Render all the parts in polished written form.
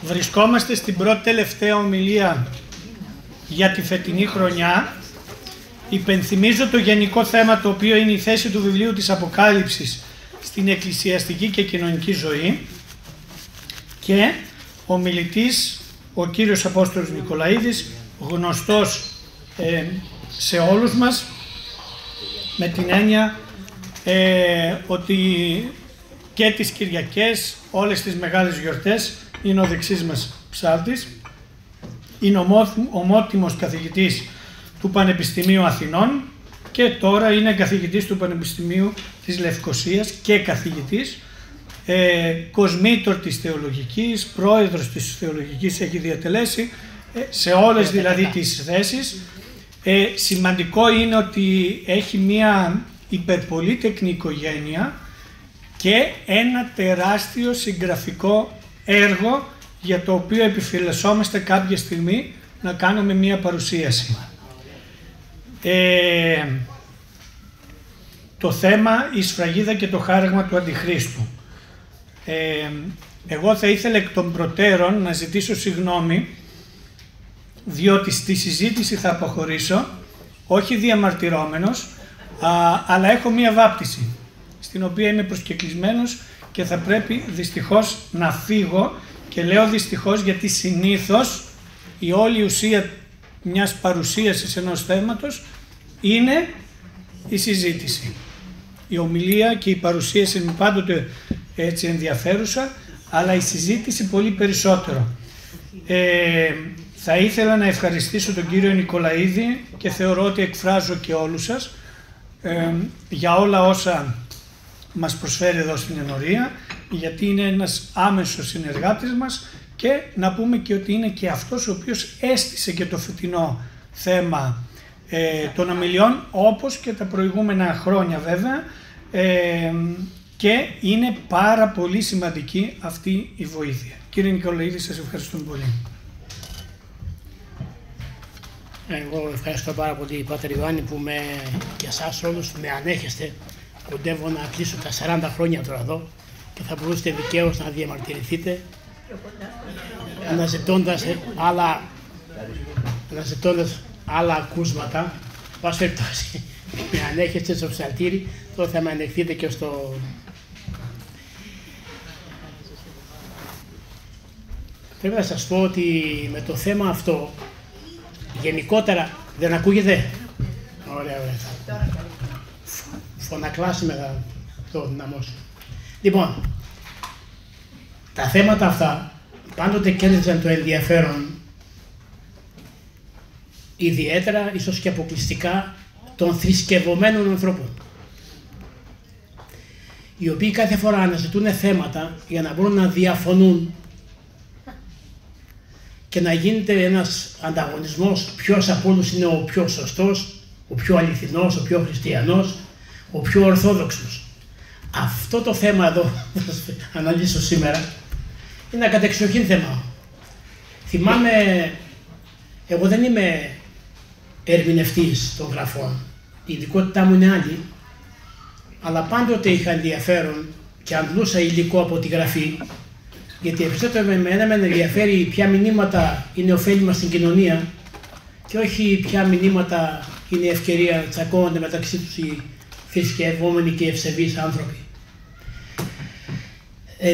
Βρισκόμαστε στην πρώτη τελευταία ομιλία για τη φετινή χρονιά. Υπενθυμίζω το γενικό θέμα, το οποίο είναι η θέση του βιβλίου της Αποκάλυψης στην εκκλησιαστική και κοινωνική ζωή, και ο μιλητής, ο κύριος Απόστολος Νικολαίδης, γνωστός σε όλους μας, με την έννοια ότι και τις Κυριακές, όλες τις μεγάλες γιορτές, είναι ο δεξής μας ψάλτης, είναι ομότιμος καθηγητής του Πανεπιστημίου Αθηνών και τώρα είναι καθηγητής του Πανεπιστημίου της Λευκωσίας και καθηγητής, κοσμήτωρ της θεολογικής, πρόεδρος της θεολογικής έχει διατελέσει, σε όλες δηλαδή τις θέσεις. Σημαντικό είναι ότι έχει μία υπερπολίτεκνη οικογένεια και ένα τεράστιο συγγραφικό έργο, για το οποίο επιφυλασσόμαστε κάποια στιγμή να κάνουμε μία παρουσίαση. Το θέμα η σφραγίδα και το χάραγμα του Αντιχρίστου. Εγώ θα ήθελα εκ των προτέρων να ζητήσω συγγνώμη, διότι στη συζήτηση θα αποχωρήσω, όχι διαμαρτυρόμενος, αλλά έχω μία βάπτιση, στην οποία είμαι προσκεκλισμένος και θα πρέπει δυστυχώς να φύγω, και λέω δυστυχώς γιατί συνήθως η όλη ουσία μιας παρουσίασης ενός θέματος είναι η συζήτηση. Η ομιλία και η παρουσίαση είναι πάντοτε έτσι ενδιαφέρουσα, αλλά η συζήτηση πολύ περισσότερο. Θα ήθελα να ευχαριστήσω τον κύριο Νικολαίδη, και θεωρώ ότι εκφράζω και όλους σας, για όλα όσα μας προσφέρει εδώ στην Ενορία, γιατί είναι ένας άμεσος συνεργάτης μας, και να πούμε και ότι είναι και αυτός ο οποίος έστησε και το φετινό θέμα των ομιλιών, όπως και τα προηγούμενα χρόνια βέβαια, και είναι πάρα πολύ σημαντική αυτή η βοήθεια. Κύριε Νικολαίδη, σας ευχαριστούμε πολύ. Εγώ ευχαριστώ πάρα πολύ, Πάτερ Ιωάννη, που και εσάς όλους με ανέχεστε. Κοντεύω να κλείσω τα 40 χρόνια τώρα εδώ και θα μπορούσατε δικαίως να διαμαρτυρηθείτε, αναζητώντας άλλα ακούσματα. Πάση περιπτώσει, με ανέχεστε στο ψαλτήρι, τώρα θα με ανεχθείτε και στο... Πρέπει να σας πω ότι με το θέμα αυτό, γενικότερα, δεν ακούγεται? Ωραία, ωραία. Φωνακλάσει με το δυναμό σου. Λοιπόν, τα θέματα αυτά πάντοτε κέρδιζαν το ενδιαφέρον, ιδιαίτερα, ίσως και αποκλειστικά, των θρησκευωμένων ανθρώπων, οι οποίοι κάθε φορά αναζητούν θέματα για να μπορούν να διαφωνούν και να γίνεται ένας ανταγωνισμός ποιος από όλους είναι ο πιο σωστός, ο πιο αληθινός, ο πιο χριστιανός, ο πιο ορθόδοξος. Αυτό το θέμα εδώ που θα αναλύσω σήμερα είναι ένα κατεξοχήν θέμα. Θυμάμαι, εγώ δεν είμαι ερμηνευτής των γραφών, η ειδικότητά μου είναι άλλη, αλλά πάντοτε είχα ενδιαφέρον και αντλούσα υλικό από τη γραφή, γιατί περισσότερο με ενδιαφέρει ποια μηνύματα είναι ωφέλιμα στην κοινωνία και όχι ποια μηνύματα είναι ευκαιρία να τσακώνονται μεταξύ τους οι θρησκευόμενοι και ευσεβείς άνθρωποι.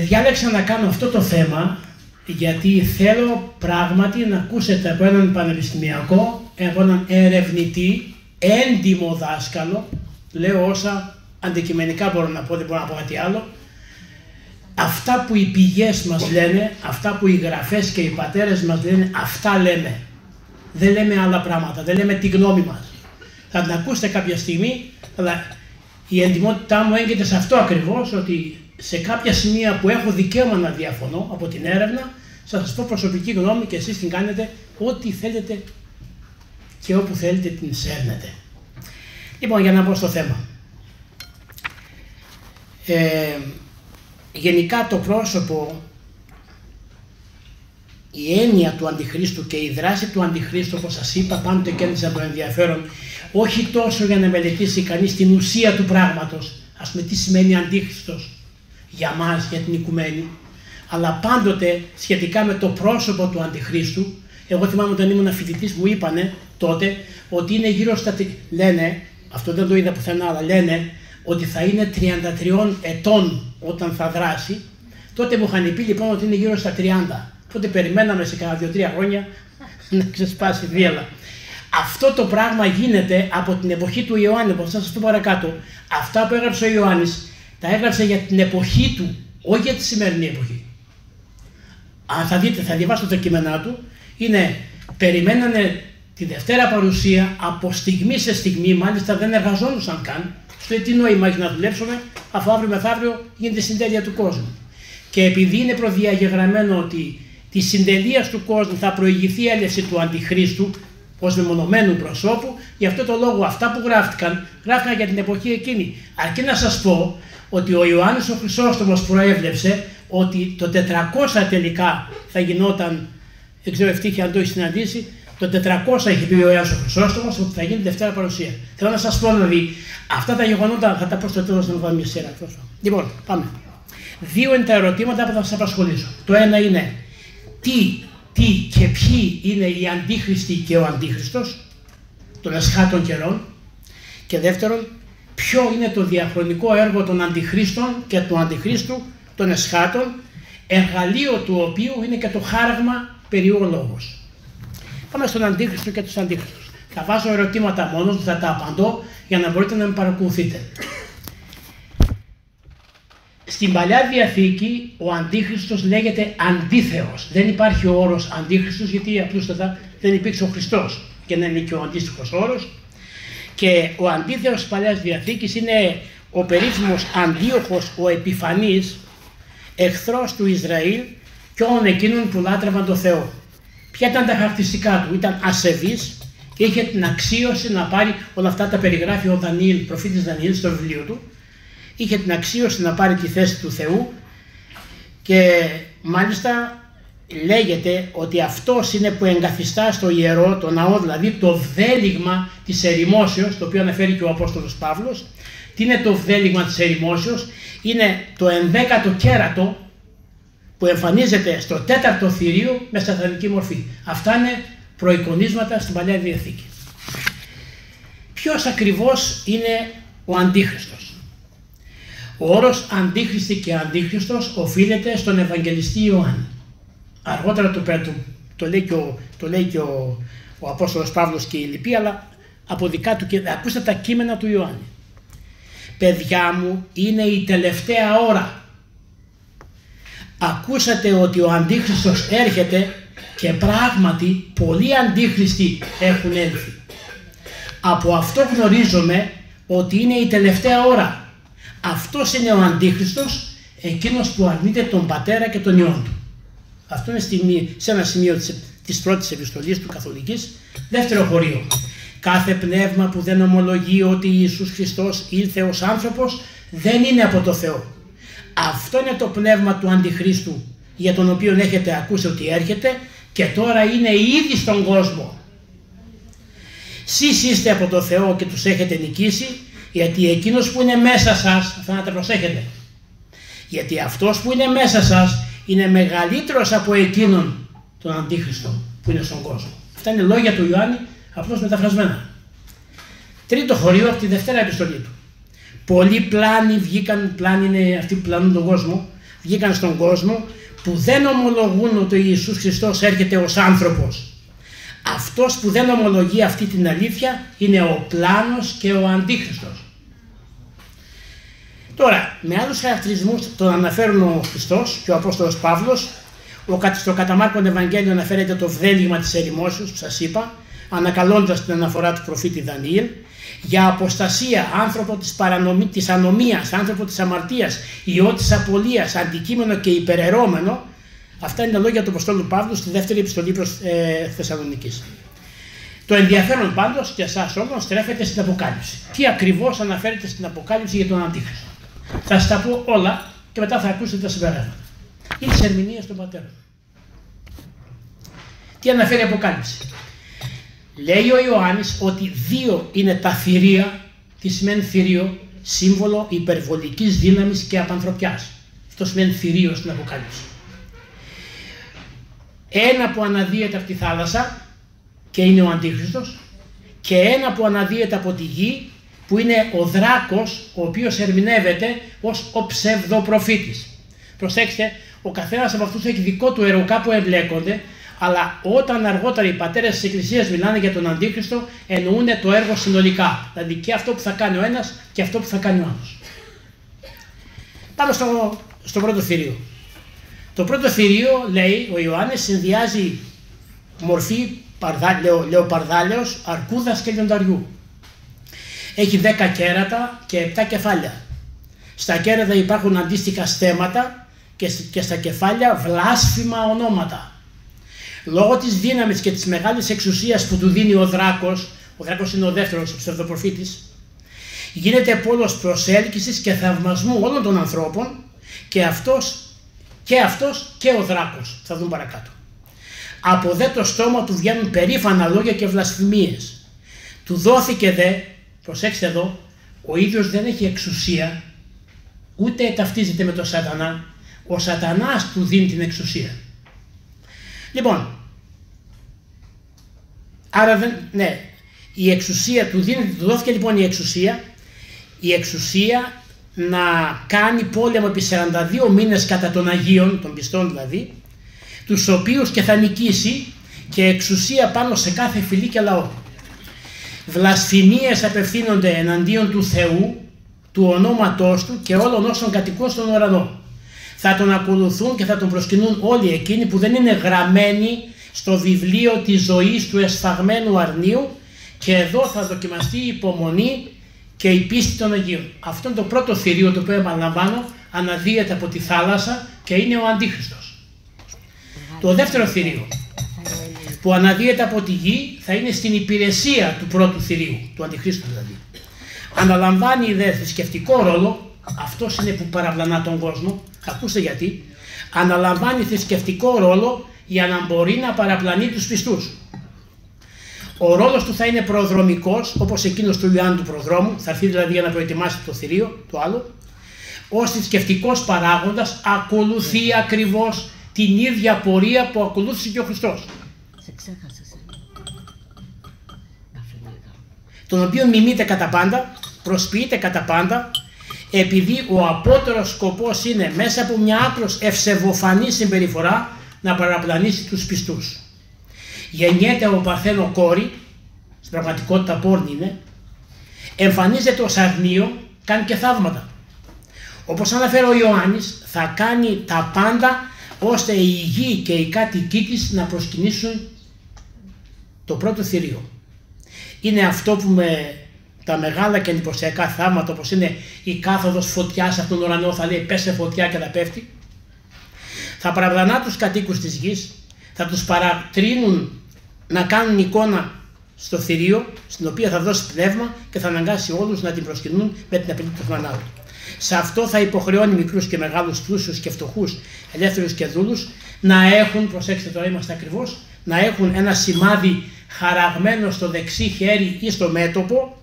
Διάλεξα να κάνω αυτό το θέμα γιατί θέλω πράγματι να ακούσετε από έναν πανεπιστημιακό, από έναν ερευνητή, έντιμο δάσκαλο, λέω όσα αντικειμενικά μπορώ να πω, δεν μπορώ να πω κάτι άλλο, αυτά που οι πηγές μας λένε, αυτά που οι γραφές και οι πατέρες μας λένε, αυτά λέμε. Δεν λέμε άλλα πράγματα, δεν λέμε τη γνώμη μας. Θα την ακούσετε κάποια στιγμή, αλλά η εντιμότητά μου έγκυται σε αυτό ακριβώς, ότι σε κάποια σημεία που έχω δικαίωμα να διαφωνώ από την έρευνα, θα σας πω προσωπική γνώμη και εσείς την κάνετε ό,τι θέλετε και όπου θέλετε την σέρνετε. Λοιπόν, για να μπω στο θέμα. Γενικά το πρόσωπο, η έννοια του Αντιχρίστου και η δράση του Αντιχρίστου, όπως σας είπα, πάντοτε κέρδισαν το ενδιαφέρον, όχι τόσο για να μελετήσει κανείς την ουσία του πράγματος, ας πούμε τι σημαίνει Αντίχριστος για μας, για την οικουμένη, αλλά πάντοτε σχετικά με το πρόσωπο του Αντιχρίστου. Εγώ θυμάμαι όταν ήμουν φοιτητής μου είπανε τότε ότι είναι γύρω στα, λένε, αυτό δεν το είδα πουθενά, αλλά λένε ότι θα είναι 33 ετών όταν θα δράσει. Τότε μου είχαν πει λοιπόν ότι είναι γύρω στα 30. Τότε περιμέναμε σε κάνα 2-3 χρόνια να ξεσπάσει βίαιλα. Αυτό το πράγμα γίνεται από την εποχή του Ιωάννη, όπως θα σας πω παρακάτω. Αυτά που έγραψε ο Ιωάννης, τα έγραψε για την εποχή του, όχι για τη σημερινή εποχή. Αν θα δείτε, θα διαβάσετε τα κείμενά του, είναι, περιμένανε τη Δευτέρα Παρουσία από στιγμή σε στιγμή, μάλιστα δεν εργαζόντουσαν καν. Στο τι νόημα έχει να δουλέψουμε, αφού αύριο μεθαύριο γίνεται συντέλεια του κόσμου. Και επειδή είναι προδιαγεγραμμένο ότι τη συντελεία του κόσμου θα προηγηθεί η έλευση του Αντιχρίστου ως μεμονωμένου προσώπου, γι' αυτό το λόγο αυτά που γράφτηκαν για την εποχή εκείνη. Αρκεί να σας πω ότι ο Ιωάννης ο Χρυσόστομος προέβλεψε ότι το 400 τελικά θα γινόταν, δεν ξέρω ευτύχει αν το έχει συναντήσει, το 400 έχει πει ο Ιωάννης ο Χρυσόστομος ότι θα γίνει Δευτέρα Παρουσία. Θέλω να σας πω δηλαδή, αυτά τα γεγονότα θα τα πω στο τέλος να βάλω μια σειρά. Λοιπόν, πάμε. Δύο είναι τα ερωτήματα που θα σας απασχολήσω. Το ένα είναι τι και ποιοι είναι οι Αντίχριστοι και ο Αντίχριστος των εσχάτων καιρών, και δεύτερον, ποιο είναι το διαχρονικό έργο των Αντιχρίστων και του Αντιχρίστου των εσχάτων, εργαλείο του οποίου είναι και το χάραγμα περιολόγος. Πάμε στον Αντίχριστο και τους Αντίχριστους. Θα βάζω ερωτήματα μόνος μου, θα τα απαντώ για να μπορείτε να με παρακολουθείτε. Στην Παλιά Διαθήκη ο Αντίχριστος λέγεται Αντίθεος. Δεν υπάρχει ο όρος Αντίχριστος γιατί απλούστατα δεν υπήρξε ο Χριστός και να είναι και ο αντίστοιχος όρος. Και ο Αντίθεος της Παλαιάς Διαθήκης είναι ο περίφημος Αντίοχος ο Επιφανής, εχθρός του Ισραήλ και όλων εκείνων που λάτρευαν τον Θεό. Ποια ήταν τα χαρακτηριστικά του? Ήταν ασεβής και είχε την αξίωση να πάρει, όλα αυτά τα περιγράφει ο Δανιήλ, προφήτης Δανιήλ στο βιβλίο του. Είχε την αξίωση να πάρει τη θέση του Θεού και μάλιστα λέγεται ότι αυτός είναι που εγκαθιστά στο ιερό, το ναό, δηλαδή το βδέλιγμα της ερημόσεως, το οποίο αναφέρει και ο Απόστολος Παύλος. Τι είναι το βδέλιγμα της ερημόσεως? Είναι το 11ο κέρατο που εμφανίζεται στο 4ο θηρίο με σατανική μορφή. Αυτά είναι προεικονίσματα στην Παλιά Διαθήκη. Ποιος ακριβώς είναι ο Αντίχριστος? Ο όρος Αντίχριστη και Αντίχριστος οφείλεται στον Ευαγγελιστή Ιωάννη. Αργότερα το λέει και ο Απόστολος Παύλος και οι λοιποί, αλλά από δικά του, και ακούστε τα κείμενα του Ιωάννη. Παιδιά μου, είναι η τελευταία ώρα. Ακούσατε ότι ο Αντίχριστος έρχεται και πράγματι πολλοί Αντίχριστοι έχουν έλθει. Από αυτό γνωρίζουμε ότι είναι η τελευταία ώρα. Αυτός είναι ο Αντίχριστος, εκείνος που αρνείται τον Πατέρα και τον Υιόν του. Αυτό είναι σε ένα σημείο της πρώτης επιστολής του Καθολικής. Δεύτερο χωρίο. Κάθε πνεύμα που δεν ομολογεί ότι Ιησούς Χριστός ήλθε ως άνθρωπος δεν είναι από το Θεό. Αυτό είναι το πνεύμα του Αντιχρίστου, για τον οποίο έχετε ακούσει ότι έρχεται και τώρα είναι ήδη στον κόσμο. Σεις είστε από το Θεό και τους έχετε νικήσει, γιατί εκείνος που είναι μέσα σας, θα να τα προσέχετε, γιατί αυτός που είναι μέσα σας είναι μεγαλύτερος από εκείνον τον Αντίχριστο που είναι στον κόσμο. Αυτά είναι λόγια του Ιωάννη, απλώς μεταφρασμένα. Τρίτο χωρίο από τη Δευτέρα επιστολή του. Πολλοί πλάνοι βγήκαν, πλάνοι είναι αυτοί που πλανούν τον κόσμο, βγήκαν στον κόσμο που δεν ομολογούν ότι ο Ιησούς Χριστός έρχεται ως άνθρωπος. Αυτός που δεν ομολογεί αυτή την αλήθεια είναι ο πλάνος και ο Αντίχριστος. Τώρα, με άλλους χαρακτηρισμούς τον αναφέρουν ο Χριστός και ο Απόστολος Παύλος. Στο κατά Μάρκον Ευαγγέλιο αναφέρεται το βδέλιγμα της ερημόσεως που σας είπα, ανακαλώντας την αναφορά του προφήτη Δανιήλ. Για αποστασία, άνθρωπο της ανομίας, άνθρωπο της αμαρτίας, ιό της απολίας, αντικείμενο και υπεραιρώμενο. Αυτά είναι τα λόγια του Αποστόλου Παύλου στη δεύτερη επιστολή προς Θεσσαλονικής. Το ενδιαφέρον πάντως και εσάς όμως στρέφεται στην Αποκάλυψη. Τι ακριβώς αναφέρεται στην Αποκάλυψη για τον Αντίχριστο? Θα σας τα πω όλα και μετά θα ακούσετε τα συμπεράσματα. Είναι της ερμηνείας των πατέρων. Τι αναφέρει η Αποκάλυψη? Λέει ο Ιωάννης ότι δύο είναι τα θηρία. Τι σημαίνει θηρίο? Σύμβολο υπερβολικής δύναμης και απανθρωπιάς. Αυτό σημαίνει θηρίο στην Αποκάλυψη. ένα που αναδύεται από τη θάλασσα και είναι ο Αντίχριστος, και ένα που αναδύεται από τη γη, που είναι ο δράκος, ο οποίος ερμηνεύεται ως ο ψευδοπροφήτης. Προσέξτε, ο καθένας από αυτούς έχει δικό του έργο, κάπου εμπλέκονται, αλλά όταν αργότερα οι πατέρες της Εκκλησίας μιλάνε για τον Αντίχριστο, εννοούν το έργο συνολικά. Δηλαδή και αυτό που θα κάνει ο ένας και αυτό που θα κάνει ο άλλος. Πάμε στο πρώτο θηρίο. Το πρώτο θηρίο, λέει ο Ιωάννης, συνδυάζει μορφή λεοπαρδάλεως, αρκούδας και λιονταριού. Έχει 10 κέρατα και 7 κεφάλια. Στα κέρατα υπάρχουν αντίστοιχα στέμματα και στα κεφάλια βλάσφημα ονόματα. Λόγω της δύναμης και της μεγάλης εξουσίας που του δίνει ο δράκος είναι ο δεύτερος ψευδοπροφήτης, γίνεται πόλος προσέλκυσης και θαυμασμού όλων των ανθρώπων, και αυτός και ο δράκος, θα δούμε παρακάτω. Από δε το στόμα του βγαίνουν περήφανα λόγια και βλασφημίες. Του δόθηκε δε, προσέξτε εδώ, ο ίδιος δεν έχει εξουσία, ούτε ταυτίζεται με τον σατανά, ο σατανάς του δίνει την εξουσία. Λοιπόν, άρα η εξουσία του δόθηκε λοιπόν η εξουσία να κάνει πόλεμο επί 42 μήνες κατά των Αγίων, των πιστών δηλαδή, τους οποίους και θα νικήσει, και εξουσία πάνω σε κάθε φυλή και λαό. Βλασφημίες απευθύνονται εναντίον του Θεού, του ονόματός του και όλων όσων κατοικούν στον ουρανό. Θα τον ακολουθούν και θα τον προσκυνούν όλοι εκείνοι που δεν είναι γραμμένοι στο βιβλίο της ζωής του εσφαγμένου αρνίου, και εδώ θα δοκιμαστεί η υπομονή και η πίστη των Αγίων. Αυτό είναι το πρώτο θηρίο, το οποίο επαναλαμβάνω, αναδύεται από τη θάλασσα και είναι ο Αντίχριστος. Το δεύτερο θηρίο, που αναδύεται από τη γη, θα είναι στην υπηρεσία του πρώτου θηρίου, του Αντιχρίστου δηλαδή. Αναλαμβάνει δε θρησκευτικό ρόλο, αυτός είναι που παραπλανά τον κόσμο, ακούστε γιατί, αναλαμβάνει θρησκευτικό ρόλο για να μπορεί να παραπλανεί τους πιστούς. Ο ρόλος του θα είναι προδρομικός, όπως εκείνος του Ιωάννου του προδρόμου, θα έρθει δηλαδή για να προετοιμάσει το θηρίο, το άλλο. Ως θρησκευτικός παράγοντας ακολουθεί ακριβώς την ίδια πορεία που ακολούθησε και ο Χριστός. Τον οποίο μιμείται κατά πάντα, προσποιείται κατά πάντα, επειδή ο απότερος σκοπός είναι μέσα από μια άκρως ευσεβοφανή συμπεριφορά να παραπλανήσει τους πιστούς. Γεννιέται από παρθένο κόρη, στην πραγματικότητα πόρνη είναι, εμφανίζεται ως αρνείο, κάνει και θαύματα. Όπως αναφέρει ο Ιωάννης, θα κάνει τα πάντα ώστε η γη και οι κάτοικοί της να προσκυνήσουν το πρώτο θηρίο. Είναι αυτό που με τα μεγάλα και εντυπωσιακά θαύματα, όπως είναι η κάθοδος φωτιάς από τον ουρανό, θα λέει πέσε φωτιά και θα πέφτει, θα παραπλανά τους κατοίκους της γης, θα τους παρατρύνουν να κάνουν εικόνα στο θηρίο, στην οποία θα δώσει πνεύμα και θα αναγκάσει όλους να την προσκυνούν με την απειλή του θανάτου. Σε αυτό θα υποχρεώνει μικρούς και μεγάλους, πλούσιους και φτωχούς, ελεύθερους και δούλους, να έχουν, προσέξτε τώρα είμαστε ακριβώς, να έχουν ένα σημάδι χαραγμένο στο δεξί χέρι ή στο μέτωπο,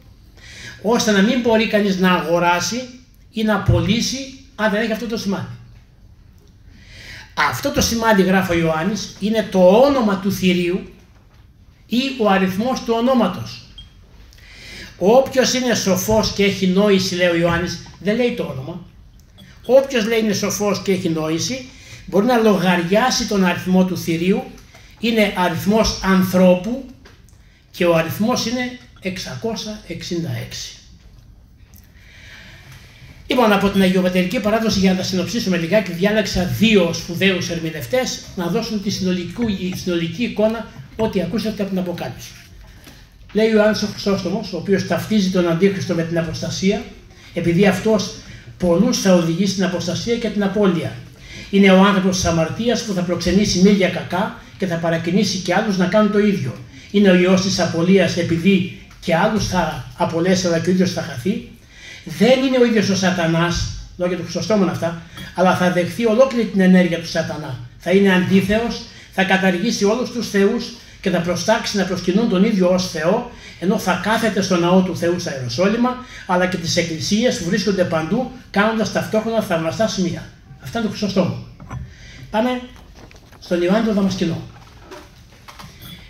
ώστε να μην μπορεί κανείς να αγοράσει ή να πωλήσει αν δεν έχει αυτό το σημάδι. Αυτό το σημάδι, γράφει ο Ιωάννης, είναι το όνομα του θηρίου ή ο αριθμός του ονόματος. Όποιος είναι σοφός και έχει νόηση, λέει ο Ιωάννης, δεν λέει το όνομα. Όποιος λέει είναι σοφός και έχει νόηση, μπορεί να λογαριάσει τον αριθμό του θηρίου, είναι αριθμός ανθρώπου και ο αριθμός είναι 666. Λοιπόν, από την Αγιοπατερική παράδοση, για να τα συνοψίσουμε λιγάκι, διάλεξα δύο σπουδαίους ερμηνευτές να δώσουν τη συνολική εικόνα ό,τι ακούσατε από την Αποκάλυψη. Λέει ο Ιωάννης ο Χρυσόστομος, ο οποίος ταυτίζει τον Αντίχριστο με την αποστασία, επειδή αυτός πολλούς θα οδηγήσει στην αποστασία και την απώλεια. Είναι ο άνθρωπος της αμαρτίας που θα προξενήσει μίλια κακά και θα παρακινήσει και άλλους να κάνουν το ίδιο. Είναι ο ιός της απωλείας, επειδή και άλλους θα απολέσει αλλά και ο ίδιος θα χαθεί. Δεν είναι ο ίδιος ο σατανάς, λόγια του Χρυσοστόμων αυτά, αλλά θα δεχθεί ολόκληρη την ενέργεια του σατανά. Θα είναι αντίθεος, θα καταργήσει όλους τους θεούς και θα προστάξει να προσκυνούν τον ίδιο ως Θεό, ενώ θα κάθεται στο ναό του Θεού στα Ιεροσόλυμα, αλλά και τις εκκλησίες που βρίσκονται παντού, κάνοντας ταυτόχρονα θαυμαστά σημεία. Αυτά είναι το Χρυσοστόμο. Πάμε στον Ιωάννη τον Δαμασκηνό.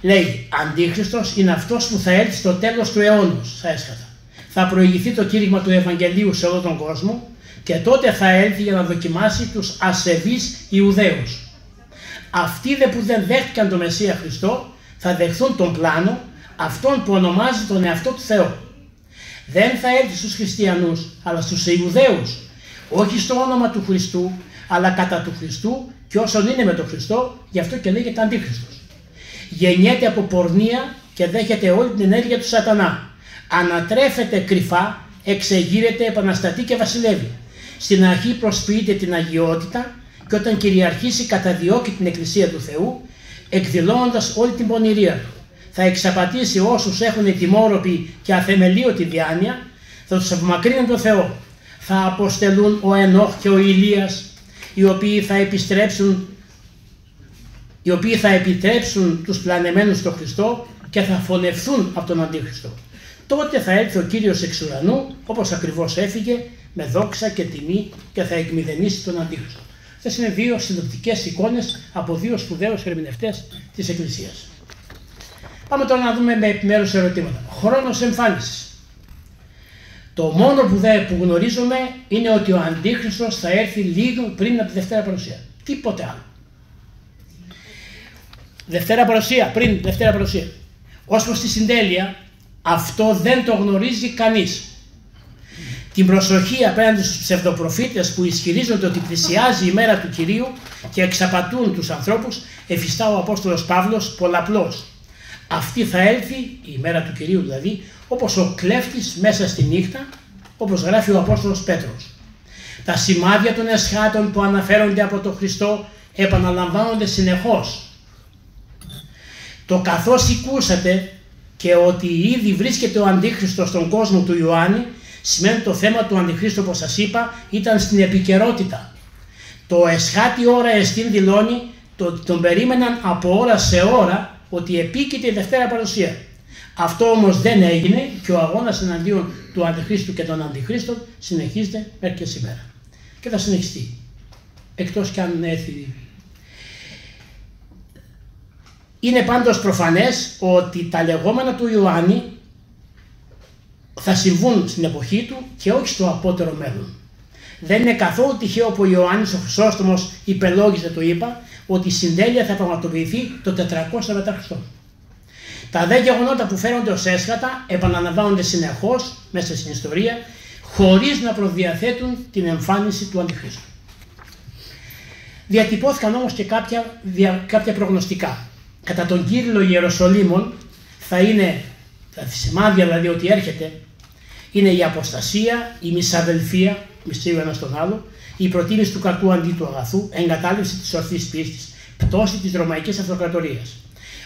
Λέει, Αντίχριστος είναι αυτός που θα έρθει στο τέλος του αιώνος, στα έσχατα. Θα προηγηθεί το κήρυγμα του Ευαγγελίου σε όλο τον κόσμο και τότε θα έρθει για να δοκιμάσει τους ασεβείς Ιουδαίους. Αυτοί δε που δεν δέχτηκαν τον Μεσσία Χριστό θα δεχθούν τον πλάνο, αυτόν που ονομάζει τον εαυτό του Θεό. Δεν θα έρθει στους χριστιανούς, αλλά στους Ιουδαίους, όχι στο όνομα του Χριστού, αλλά κατά του Χριστού και όσον είναι με τον Χριστό, γι' αυτό και λέγεται Αντίχριστος. Γεννιέται από πορνεία και δέχεται όλη την ενέργεια του σατανά. Ανατρέφεται κρυφά, εξεγείρεται, επαναστατεί και βασιλεύει. Στην αρχή προσποιείται την αγιότητα και όταν κυριαρχήσει καταδιώκει την Εκκλησία του Θεού, εκδηλώνοντας όλη την πονηρία του. Θα εξαπατήσει όσους έχουν τιμόρροπη και αθεμελίωτη διάνοια, θα τους απομακρύνουν τον Θεό. Θα αποστελούν ο Ενόχ και ο Ηλίας, οι οποίοι θα επιτρέψουν τους πλανεμένους στον Χριστό και θα φωνευθούν από τον Αντίχριστο. Τότε θα έρθει ο Κύριος εξ ουρανού, όπως ακριβώς έφυγε, με δόξα και τιμή και θα εκμηδενήσει τον Αντίχριστο. Αυτές είναι δύο συνοπτικές εικόνες από δύο σπουδαίους ερμηνευτές της Εκκλησίας. Πάμε τώρα να δούμε με επιμέρους ερωτήματα. Χρόνος εμφάνισης. Το μόνο που γνωρίζουμε είναι ότι ο Αντίχριστος θα έρθει λίγο πριν από τη Δευτέρα Παρουσία. Τίποτε άλλο. Δευτέρα Παρουσία, πριν Δευτέρα Παρουσία. Ως προς τη συντέλεια, αυτό δεν το γνωρίζει κανείς. Την προσοχή απέναντι στους ψευδοπροφήτες που ισχυρίζονται ότι πλησιάζει η μέρα του Κυρίου και εξαπατούν τους ανθρώπους, εφιστά ο Απόστολος Παύλος πολλαπλώς. Αυτή θα έλθει, η μέρα του Κυρίου δηλαδή, όπως ο κλέφτης μέσα στη νύχτα, όπως γράφει ο Απόστολος Πέτρος. Τα σημάδια των εσχάτων που αναφέρονται από τον Χριστό επαναλαμβάνονται συνεχώς. Το καθώς ακούσατε και ότι ήδη βρίσκεται ο Αντίχριστος στον κόσμο του Ιωάννη, σημαίνει το θέμα του Αντιχρίστου, όπως σας είπα, ήταν στην επικαιρότητα. Το εσχάτη ώρα εστίν δηλώνει ότι τον περίμεναν από ώρα σε ώρα ότι επίκειται η Δευτέρα Παρουσία. Αυτό όμως δεν έγινε και ο αγώνας εναντίον του Αντιχρίστου και των Αντιχρίστων συνεχίζεται μέχρι και σήμερα. Και θα συνεχιστεί. Εκτός κι αν έρθει. Είναι πάντως προφανές ότι τα λεγόμενα του Ιωάννη θα συμβούν στην εποχή του και όχι στο απότερο μέλλον. Δεν είναι καθόλου τυχαίο που ο Ιωάννης ο Χρυσόστομος υπελόγιζε, το είπα, ότι η συντέλεια θα πραγματοποιηθεί το 400 μετά Χριστό. Τα δε γεγονότα που φέρονται ως έσχατα επαναλαμβάνονται συνεχώς μέσα στην ιστορία, χωρίς να προδιαθέτουν την εμφάνιση του Αντιχρίστου. Διατυπώθηκαν όμως και κάποια προγνωστικά. Κατά τον Κύριλλο Ιεροσολύμων θα είναι, τα σημάδια δηλαδή ότι έρχεται, είναι η αποστασία, η μισαδελφία, μισεί ο ένας τον άλλο, η προτίμηση του κακού αντί του αγαθού, εγκατάλειψη της ορθής πίστης, πτώση της Ρωμαϊκής Αυτοκρατορίας.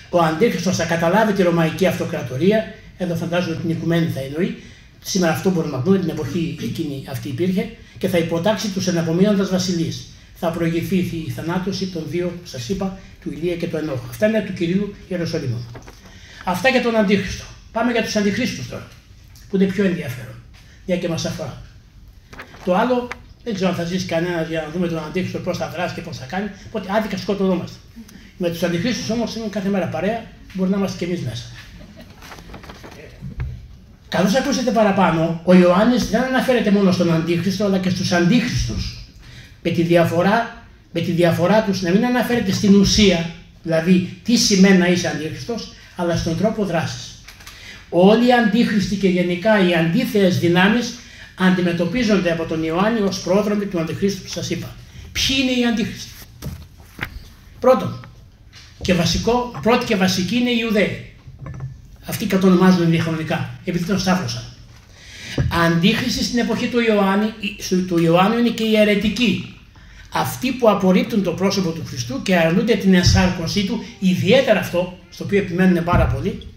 Ο Αντίχριστος θα καταλάβει τη Ρωμαϊκή Αυτοκρατορία, εδώ φαντάζομαι την οικουμένη θα εννοεί, σήμερα αυτό μπορούμε να πούμε, την εποχή εκείνη αυτή υπήρχε, και θα υποτάξει τους εναπομείνοντας βασιλείς. Θα προηγηθεί η θανάτωση των δύο που σας είπα, του Ηλία και του Ενόχ. Αυτά είναι του Κυρίου Ιεροσολύμων. Αυτά για τον Αντίχριστο. Πάμε για τους Αντιχρίστους τώρα, που είναι πιο ενδιαφέρον, μια και μας αφορά. Το άλλο δεν ξέρω αν θα ζήσει κανένας για να δούμε τον Αντίχριστο πώς θα δράσει και πώς θα κάνει, οπότε άδικα σκοτωνόμαστε. Με τους Αντιχρίστους όμως είναι κάθε μέρα παρέα, μπορεί να είμαστε κι εμείς μέσα. Καθώς ακούσετε παραπάνω, ο Ιωάννης δεν αναφέρεται μόνο στον Αντίχριστο αλλά και στους Αντίχριστους. Με τη διαφορά τους να μην αναφέρεται στην ουσία, δηλαδή τι σημαίνει να είσαι Αντίχριστος, αλλά στον τρόπο δράσης. Όλοι οι Αντίχριστοι και γενικά οι αντίθεες δυνάμεις αντιμετωπίζονται από τον Ιωάννη ως πρόδρομοι του Αντιχρίστου που σας είπα. Ποιοι είναι οι Αντίχριστοι? Πρώτον πρώτη και βασική είναι οι Ιουδαίοι. Αυτοί κατονομάζουν διαχρονικά, επειδή τον σταύρωσαν. Αντίχριστοι στην εποχή του Ιωάννου είναι και οι αιρετικοί. Αυτοί που απορρίπτουν το πρόσωπο του Χριστού και αρνούνται την ενσάρκωσή του, ιδιαίτερα αυτό, στο οποίο επιμένουν πάρα πολύ,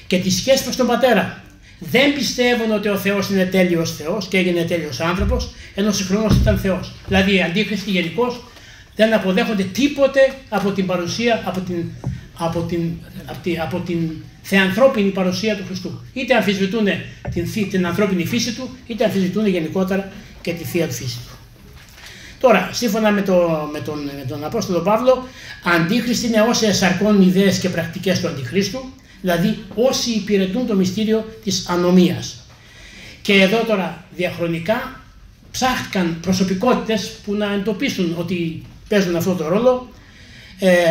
και τη σχέση προς τον Πατέρα. Δεν πιστεύουν ότι ο Θεός είναι τέλειος Θεός και έγινε τέλειος άνθρωπος, ενώ συγχρόνως ήταν Θεός. Δηλαδή οι Αντίχριστοι γενικώς δεν αποδέχονται τίποτε από την παρουσία, από την θεανθρώπινη παρουσία του Χριστού. Είτε αμφισβητούν την ανθρώπινη φύση του, είτε αμφισβητούν γενικότερα και τη θεία του φύση του. Τώρα, σύμφωνα με τον Απόστολο Παύλο, αντίχριστοι είναι όσοι εσαρκώνουν ιδέες και πρακτικές του Αντιχρίστου, δηλαδή όσοι υπηρετούν το μυστήριο της ανομίας. Και εδώ τώρα διαχρονικά ψάχτηκαν προσωπικότητες που να εντοπίσουν ότι παίζουν αυτό το ρόλο,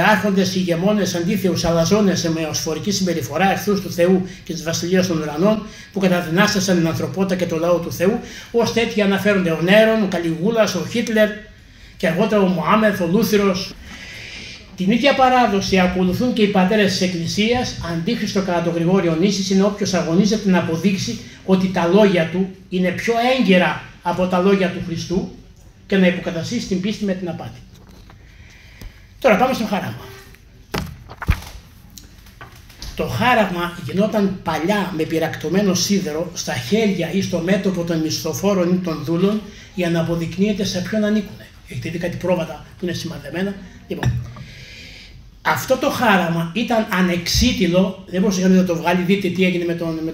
άρχοντες, ηγεμόνες, αντίθεους, αλαζόνες με οσφορική συμπεριφορά, εχθρούς του Θεού και της Βασιλείας των Ουρανών, που καταδυνάστασαν την ανθρωπότητα και το λαό του Θεού. Ως τέτοιοι αναφέρονται ο Νέρον, ο Καλιγούλας, ο Χίτλερ και αργότερα ο Μωάμεθ, ο Λούθυρος. Την ίδια παράδοση ακολουθούν και οι πατέρες της Εκκλησίας. Αντίχριστο κατά τον Γρηγόριο Νήσης είναι όποιος αγωνίζεται να αποδείξει ότι τα λόγια του είναι πιο έγκαιρα από τα λόγια του Χριστού και να υποκαταστήσει την πίστη με την απάτη. Τώρα πάμε στο χάραγμα. Το χάραγμα γινόταν παλιά με πυρακτωμένο σίδερο στα χέρια ή στο μέτωπο των μισθοφόρων ή των δούλων για να αποδεικνύεται σε ποιον ανήκουν. Έχετε δει κάτι πρόβατα που είναι σημαδεμένα. Λοιπόν, αυτό το χάραγμα ήταν ανεξίτηλο, δεν μπορούσε κανείς να το βγάλει. Δείτε τι έγινε με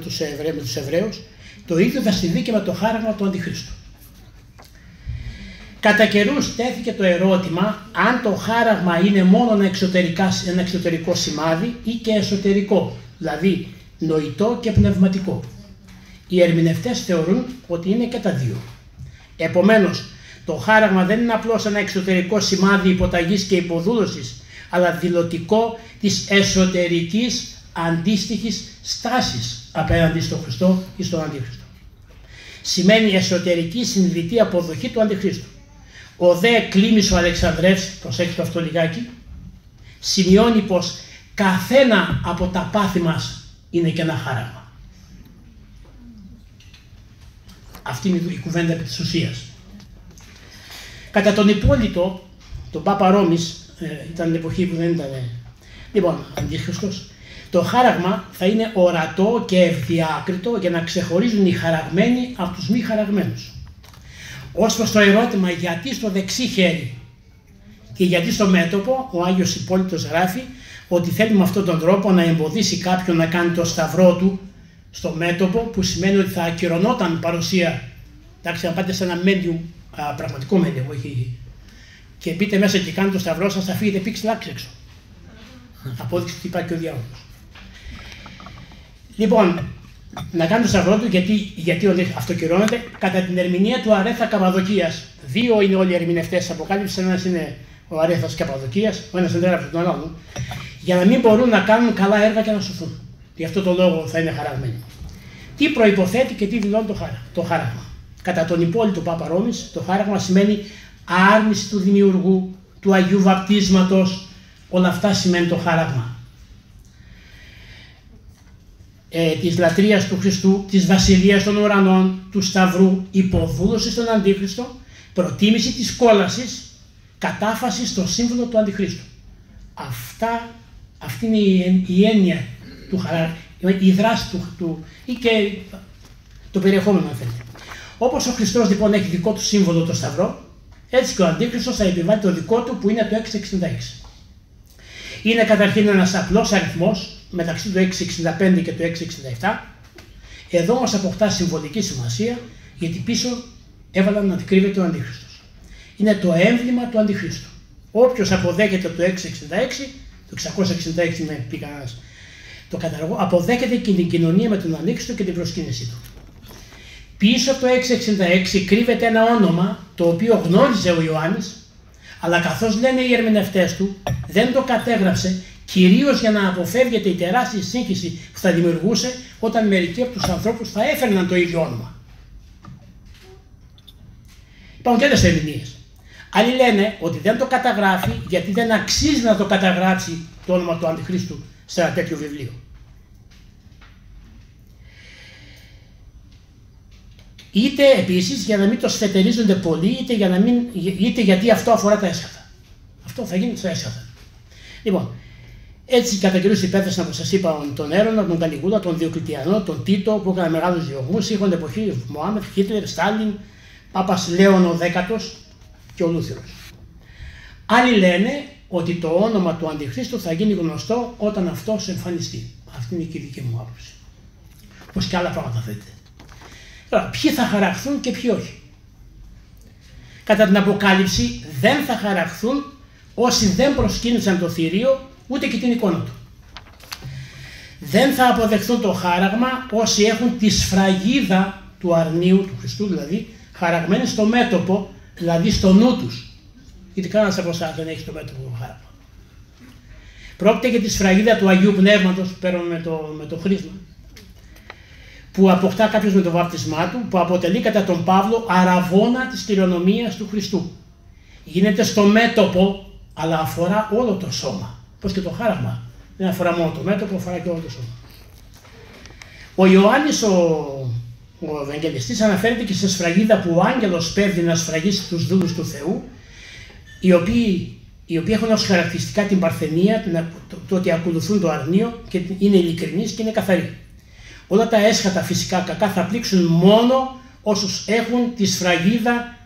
τους Εβραίους. Το ίδιο θα συμβεί και με το χάραγμα του Αντιχρίστου. Κατά καιρούς τέθηκε το ερώτημα αν το χάραγμα είναι μόνο ένα εξωτερικό σημάδι ή και εσωτερικό, δηλαδή νοητό και πνευματικό. Οι ερμηνευτές θεωρούν ότι είναι και τα δύο. Επομένως, το χάραγμα δεν είναι απλώς ένα εξωτερικό σημάδι υποταγής και υποδούλωσης, αλλά δηλωτικό της εσωτερικής αντίστοιχης στάσης απέναντι στον Χριστό ή στον Αντίχριστο. Σημαίνει εσωτερική συνειδητή αποδοχή του Αντιχρίστου. Ο δε Κλήμης ο Αλεξανδρεύς, προσέξτε αυτό λιγάκι, σημειώνει πως καθένα από τα πάθη μας είναι και ένα χάραγμα. Αυτή είναι η κουβέντα επί της ουσίας. Κατά τον Υπόλοιπο, τον Πάπα Ρώμης, ήταν η εποχή που δεν ήταν λοιπόν Αντίχριστος, το χάραγμα θα είναι ορατό και ευδιάκριτο για να ξεχωρίζουν οι χαραγμένοι από τους μη χαραγμένους. Ως προς το ερώτημα γιατί στο δεξί χέρι και γιατί στο μέτωπο, ο Άγιος Υπόλοιπος γράφει ότι θέλει με αυτόν τον τρόπο να εμποδίσει κάποιον να κάνει το σταυρό του στο μέτωπο, που σημαίνει ότι θα ακυρωνόταν παρουσία. Εντάξει, αν πάτε σε ένα medium, πραγματικό medium, όχι, και μπείτε μέσα και κάνετε το σταυρό σας, θα φύγετε πίξ-λάξ έξω. Απόδειξη ότι υπάρχει και ο διάολος. Λοιπόν, να κάνει το σταυρό του γιατί αυτοκυρώνεται κατά την ερμηνεία του Αρέθα Καπαδοκίας. Δύο είναι όλοι οι ερμηνευτές της Αποκάλυψης, ένας είναι ο Αρέθας Καπαδοκίας, ο ένας εντρέφει τον άλλον, για να μην μπορούν να κάνουν καλά έργα και να σωθούν. Γι' αυτό το λόγο θα είναι χαραγμένοι. Τι προϋποθέτει και τι δηλώνει το χάραγμα. Κατά τον Υπόλοιπο Πάπα Ρώμης, το χάραγμα σημαίνει άρνηση του δημιουργού, του Αγίου Βαπτίσματος, όλα αυτά σημαίνει το χάραγμα. Της λατρείας του Χριστού, της βασιλείας των ουρανών, του σταυρού, υποδούλωση στον Αντίχριστο, προτίμηση της κόλασης, κατάφαση στο σύμβολο του Αντιχρίστου. Αυτή είναι η έννοια του χαρακτήρα, η δράση του ή και το περιεχόμενο αν θέλετε. Όπως ο Χριστός λοιπόν έχει δικό του σύμβολο το σταυρό, έτσι και ο Αντίχριστος θα επιβάλλει το δικό του που είναι το 666. Είναι καταρχήν ένας απλός αριθμός μεταξύ του 665 και του 667. Εδώ όμως αποκτά συμβολική σημασία γιατί πίσω έβαλαν να κρύβεται ο Αντίχριστος. Είναι το έμβλημα του Αντιχρίστου. Όποιος αποδέχεται το 666, το 666 με πει κανένας, το καταργώ, αποδέχεται και την κοινωνία με τον Αντίχριστο και την προσκύνησή του. Πίσω από το 666 κρύβεται ένα όνομα το οποίο γνώριζε ο Ιωάννης, αλλά καθώς λένε οι ερμηνευτές του, δεν το κατέγραψε, κυρίως για να αποφεύγεται η τεράστια σύγχυση που θα δημιουργούσε όταν μερικοί από τους ανθρώπους θα έφερναν το ίδιο όνομα. Υπάρχουν και άλλες ερμηνείες. Άλλοι λένε ότι δεν το καταγράφει γιατί δεν αξίζει να το καταγράψει το όνομα του Αντιχρίστου σε ένα τέτοιο βιβλίο. Είτε επίσης για να μην το σφετερίζονται πολύ, είτε γιατί αυτό αφορά τα έσχατα. Αυτό θα γίνει στα έσχατα. Λοιπόν, έτσι κατά καιρούς υπέθεσαν, όπως σας είπα, τον Έρωνα, τον Καλιγούλα, τον Διοκλητιανό, τον Τίτο που έκαναν μεγάλους διωγμούς. Είχαν εποχή Μωάμεθ, Χίτλερ, Στάλιν, Πάπας Λέων ο Δέκατος και ο Λούθυρος. Άλλοι λένε ότι το όνομα του Αντιχρίστου θα γίνει γνωστό όταν αυτός εμφανιστεί. Αυτή είναι και η δική μου άποψη. Όπως και άλλα πράγματα θέλετε. Τώρα, ποιοι θα χαραχθούν και ποιοι όχι. Κατά την Αποκάλυψη δεν θα χαραχθούν όσοι δεν προσκύνησαν το θηρίο ούτε και την εικόνα του. Δεν θα αποδεχθούν το χάραγμα όσοι έχουν τη σφραγίδα του αρνίου, του Χριστού δηλαδή, χαραγμένη στο μέτωπο, δηλαδή στο νου τους. Γιατί κανένας από εσάς δεν έχει στο μέτωπο το χάραγμα. Πρόκειται για τη σφραγίδα του Αγίου Πνεύματος, παίρνουν με το χρήσμα, που αποκτά κάποιος με το βάπτισμά του, που αποτελεί κατά τον Παύλο αραβώνα της κληρονομίας του Χριστού. Γίνεται στο μέτωπο, αλλά αφορά όλο το σώμα. Πώς και το χάραγμα. Δεν αφορά μόνο το μέτωπο, αφορά και όλο το σώμα. Ο Ιωάννης ο Ευαγγελιστής αναφέρεται και σε σφραγίδα που ο άγγελος πέφτει να σφραγίσει τους δούλους του Θεού, οι οποίοι έχουν ως χαρακτηριστικά την παρθενία, το ότι ακολουθούν το αρνείο και είναι ειλικρινείς και είναι καθαροί. Όλα τα έσχατα φυσικά κακά θα πλήξουν μόνο όσους έχουν τη σφραγίδα.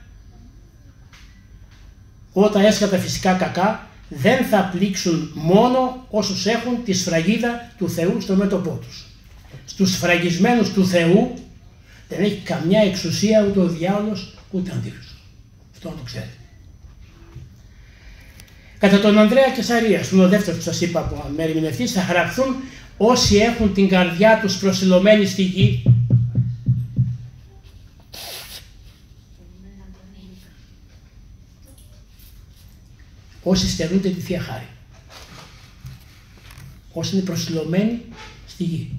Όλα τα έσχατα φυσικά κακά δεν θα πλήξουν μόνο όσους έχουν τη σφραγίδα του Θεού στο μέτωπό τους. Στους σφραγισμένους του Θεού δεν έχει καμιά εξουσία ούτε ο διάολος ούτε ο αντίχριστος. Αυτό να το ξέρετε. Κατά τον Ανδρέα Κεσαρίας, που είναι ο δεύτερος που σας είπα από μερμηνευτής, θα χαραχθούν όσοι έχουν την καρδιά τους προσιλωμένη στη γη, όσοι στερούνται τη Θεία Χάρη, όσοι είναι προσιλωμένοι στη γη.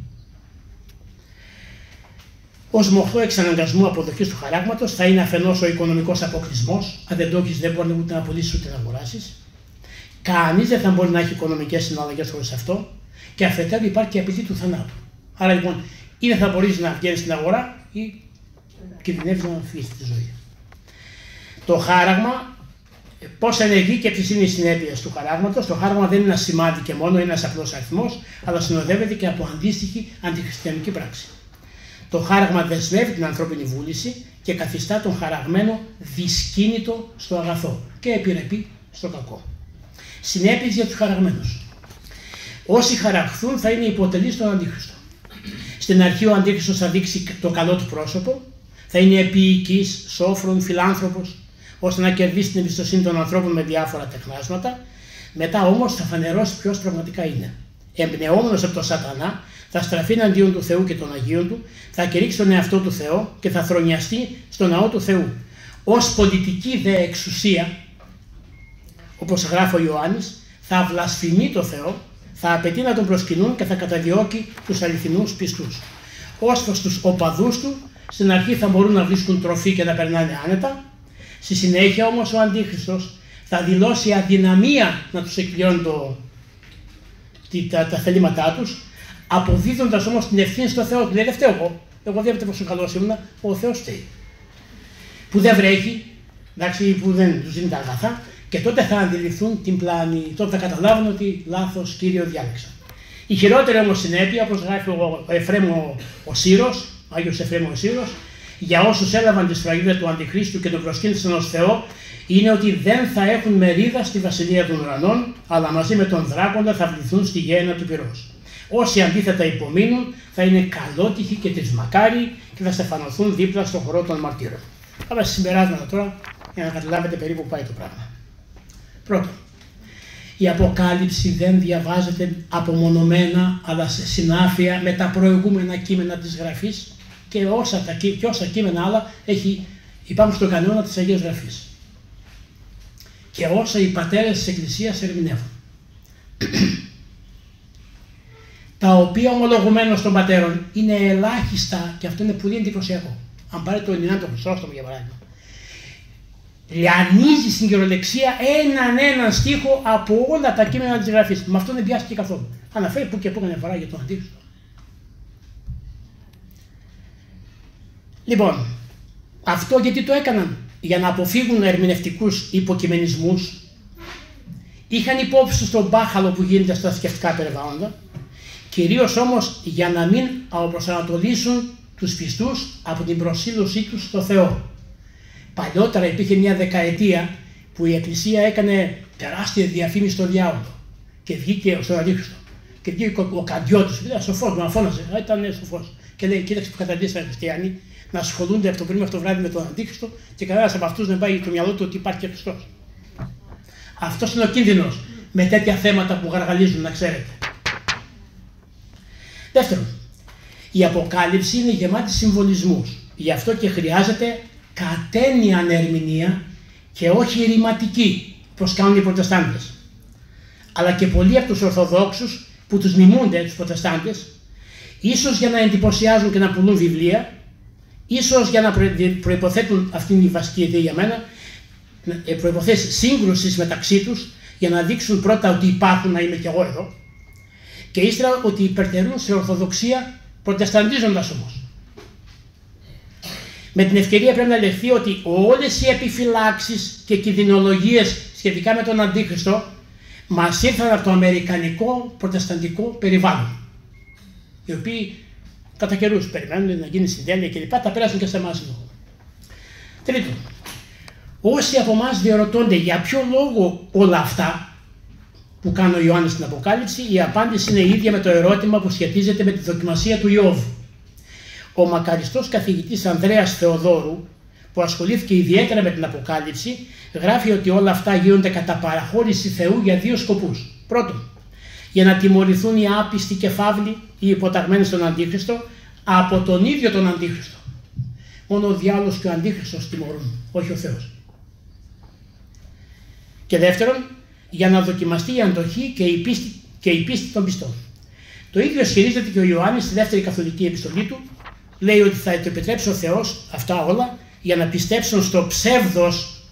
Ως μοχθό εξαναγκασμού αποδοχής του χαράγματος θα είναι αφενός ο οικονομικός αποκλεισμός, αν δεν το έχεις δεν μπορεί ούτε να πουλήσεις ούτε να αγοράσεις. Κανείς δεν θα μπορεί να έχει οικονομικές συναλλαγές χωρίς αυτό, και αφετέρου υπάρχει και απειλή του θανάτου. Άρα λοιπόν, ή δεν θα μπορείς να βγαίνεις στην αγορά, ή κινδυνεύεις να φύγεις τη ζωή. Το χάραγμα, πώς ενεργεί και ποιες είναι οι συνέπειες του χαράγματος. Το χάραγμα δεν είναι ένα σημάδι και μόνο, είναι ένας απλός αριθμός, αλλά συνοδεύεται και από αντίστοιχη αντιχριστιανική πράξη. Το χάραγμα δεσμεύει την ανθρώπινη βούληση και καθιστά τον χαραγμένο δυσκίνητο στο αγαθό και επιρρεπεί στο κακό. Συνέπειες για τους χαραγμένους. Όσοι χαραχθούν θα είναι υποτελείς στον Αντίχριστο. Στην αρχή ο Αντίχριστος θα δείξει το καλό του πρόσωπο, θα είναι επίοικης, σόφρον, φιλάνθρωπος, ώστε να κερδίσει την εμπιστοσύνη των ανθρώπων με διάφορα τεχνάσματα. Μετά όμως θα φανερώσει ποιος πραγματικά είναι. Εμπνεόμενος από τον Σατανά, θα στραφεί εναντίον του Θεού και των Αγίων του, θα κηρύξει τον εαυτό του Θεό και θα θρονιαστεί στο ναό του Θεού. Ως πολιτική δε εξουσία, όπως γράφει ο Ιωάννης, θα βλασφημεί το Θεό, θα απαιτεί να τον προσκυνούν και θα καταδιώκει τους αληθινούς πιστούς. Ως προς τους οπαδούς του, στην αρχή θα μπορούν να βρίσκουν τροφή και να περνάνε άνετα. Στη συνέχεια όμως ο Αντίχριστος θα δηλώσει αδυναμία να τους εκπληρώνει τα θελήματά τους, αποδίδοντας όμως την ευθύνη στο Θεό. Λέει, δεν φταίω εγώ δεν πόσο καλός ήμουνα, ο Θεός φταίει. Που δεν βρέχει, εντάξει, που δεν τους δίνει τα αγαθά, και τότε θα αντιληφθούν την πλάνη, τότε θα καταλάβουν ότι λάθος Κύριο διάλεξαν. Η χειρότερη όμως συνέπεια, όπως γράφει ο Εφραίμ ο Σύρος, ο Άγιος Εφραίμ ο Σύρος, για όσους έλαβαν τη σφραγίδα του Αντιχρίστου και τον προσκύνησαν ως Θεό, είναι ότι δεν θα έχουν μερίδα στη βασιλεία των ουρανών, αλλά μαζί με τον δράκοντα θα βληθούν στη γέννα του πυρός. Όσοι αντίθετα υπομείνουν θα είναι καλότυχοι και τρισμακάριοι και θα στεφανωθούν δίπλα στον χορό των μαρτύρων. Αλλά συμπεράσματα τώρα για να καταλάβετε περίπου που πάει το πράγμα. Πρώτον, η Αποκάλυψη δεν διαβάζεται απομονωμένα, αλλά σε συνάφεια με τα προηγούμενα κείμενα της Γραφής και όσα κείμενα άλλα υπάρχουν στον κανόνα της Αγίας Γραφής και όσα οι πατέρες της Εκκλησίας ερμηνεύουν. Τα οποία ομολογουμένως των πατέρων είναι ελάχιστα, και αυτό είναι πολύ εντυπωσιακό. Αν πάρετε το Ελληνικό το Χρυσόστομο για παράδειγμα, λιανίζει στην κυριολεξία έναν στίχο από όλα τα κείμενα της Γραφής. Με αυτό δεν πιάστηκε καθόλου. Αναφέρει που και που κανένα φορά για τον Αντίχριστο. Λοιπόν, αυτό γιατί το έκαναν? Για να αποφύγουν ερμηνευτικούς υποκειμενισμούς. Είχαν υπόψη τους τον μπάχαλο που γίνεται στα θρησκευτικά περιβάλλοντα. Κυρίως όμως για να μην αποπροσανατολίσουν τους πιστούς από την προσήλωσή τους στο Θεό. Παλιότερα υπήρχε μια δεκαετία που η Εκκλησία έκανε τεράστια διαφήμιση στον διάολο και βγήκε στον Αντίχριστο. Και βγήκε ο Καντιώτης, ήταν σοφός, μα φώναζε, ήταν σοφός. Και λέει: κοίταξε που καταντήσαν οι χριστιανοί, να ασχολούνται από το πρωί μέχρι το βράδυ με τον Αντίχριστο και κανένας από αυτούς δεν πάει το μυαλό του ότι υπάρχει και Χριστός. Αυτός είναι ο κίνδυνος με τέτοια θέματα που γαργαλίζουν, να ξέρετε. Δεύτερον, η Αποκάλυψη είναι γεμάτη συμβολισμούς. Γι' αυτό και χρειάζεται κατένιαν ερμηνεία και όχι ρηματική, όπως κάνουν οι Προτεστάντες. Αλλά και πολλοί από τους Ορθοδόξους που τους μιμούνται, τους Προτεστάντες, ίσως για να εντυπωσιάζουν και να πουλούν βιβλία, ίσως για να προϋποθέτουν, αυτή είναι η βασική ιδέα για μένα, προϋποθέσεις σύγκρουσης μεταξύ τους, για να δείξουν πρώτα ότι υπάρχουν, να είμαι κι εγώ εδώ, και ύστερα ότι υπερτερούν σε Ορθοδοξία, προτεσταντίζοντας όμως. Με την ευκαιρία πρέπει να λεχθεί ότι όλες οι επιφυλάξεις και κινδυνολογίες σχετικά με τον Αντίχριστο μας ήρθαν από το αμερικανικό προτεσταντικό περιβάλλον, οι οποίοι κατά καιρούς περιμένουν να γίνει συντέλεια κλπ. Τα πέρασαν και σε εμάς λίγο. Τρίτον, όσοι από εμάς διαρωτώνται για ποιο λόγο όλα αυτά που κάνει ο Ιωάννης στην Αποκάλυψη, η απάντηση είναι η ίδια με το ερώτημα που σχετίζεται με τη δοκιμασία του Ιώβ. Ο μακαριστός καθηγητής Ανδρέας Θεοδόρου, που ασχολήθηκε ιδιαίτερα με την Αποκάλυψη, γράφει ότι όλα αυτά γίνονται κατά παραχώρηση Θεού για δύο σκοπούς. Πρώτον, για να τιμωρηθούν οι άπιστοι και φαύλοι ή υποταγμένοι στον Αντίχριστο από τον ίδιο τον Αντίχριστο. Μόνο ο διάολος και ο Αντίχριστος τιμωρούν, όχι ο Θεός. Και δεύτερον, για να δοκιμαστεί η αντοχή και η πίστη των πιστών. Το ίδιο ισχυρίζεται και ο Ιωάννης στη δεύτερη καθολική επιστολή του. Λέει ότι θα το επιτρέψει ο Θεός αυτά όλα για να πιστέψουν στο ψεύδος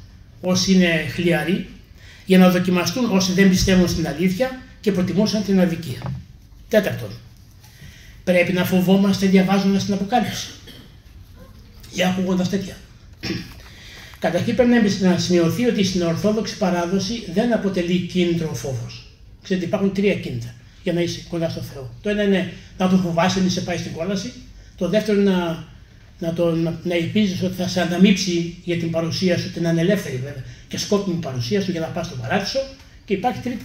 όσοι είναι χλιαροί, για να δοκιμαστούν όσοι δεν πιστεύουν στην αλήθεια και προτιμούσαν την αδικία. Τέταρτον, πρέπει να φοβόμαστε διαβάζοντας την Αποκάλυψη ή ακούγοντας τέτοια. Καταρχήν πρέπει να σημειωθεί ότι στην Ορθόδοξη παράδοση δεν αποτελεί κίνητρο ο φόβος. Ξέρετε, υπάρχουν τρία κίνητρα για να είσαι κοντά στο Θεό. Το ένα είναι να τον φοβάσαι, να σε πάει στην κόλαση. Το δεύτερο είναι να ελπίζεις ότι θα σε ανταμείψει για την παρουσία σου, την ανελεύθερη βέβαια και σκόπιμη παρουσία σου για να πας στον παράδεισο. Και υπάρχει τρίτη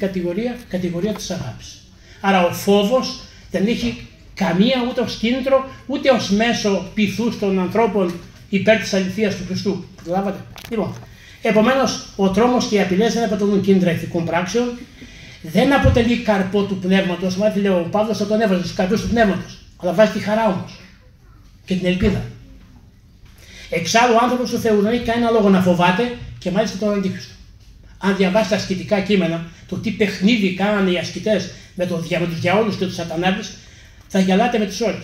κατηγορία της αγάπης. Άρα ο φόβος δεν έχει καμία ούτε ως κίνητρο, ούτε ως μέσο πειθούς των ανθρώπων υπέρ της αληθείας του Χριστού. Καταλάβατε. Λοιπόν, επομένως, ο τρόμος και οι απειλές δεν αποτελούν κίνητρα ηθικών πράξεων, δεν αποτελεί καρπό του πνεύματος. Μάλιστα, λέει ο Παύλος, θα τον έβαζε στους καρπούς του πνεύματος. Αλλά βάζει τη χαρά όμως και την ελπίδα. Εξάλλου, ο άνθρωπος του Θεού δεν έχει κανένα λόγο να φοβάται και μάλιστα τον Αντίχριστο. Αν διαβάσετε τα ασκητικά κείμενα, το τι παιχνίδι κάνανε οι ασκητές με τους διαόλους και τους σατανάδες, θα γελάτε με τις ώρες.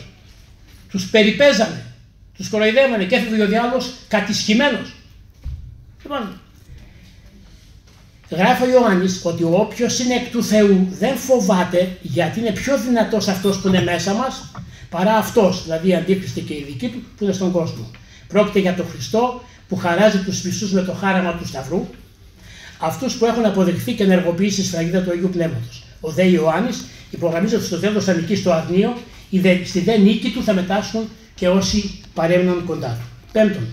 Τους περιπέζανε, τους κοροϊδεύανε και έφευγε ο διάολος κατησχημένος. Λοιπόν, γράφει ο Ιωάννης ότι όποιος είναι εκ του Θεού δεν φοβάται, γιατί είναι πιο δυνατός αυτός που είναι μέσα μας παρά αυτός, δηλαδή η Αντίχριστη και η δική του που είναι στον κόσμο. Πρόκειται για τον Χριστό που χαράζει τους πιστούς με το χάραμα του Σταυρού, αυτούς που έχουν αποδεχθεί και ενεργοποιήσει τη σφραγίδα του Αγίου Πνεύματος. Ο δε Ιωάννης υπογραμμίζει ότι στο τέλος θα νικήσει το αρνείο, στη δε νίκη του θα μετάσχουν και όσοι παρέμειναν κοντά του. Πέμπτον,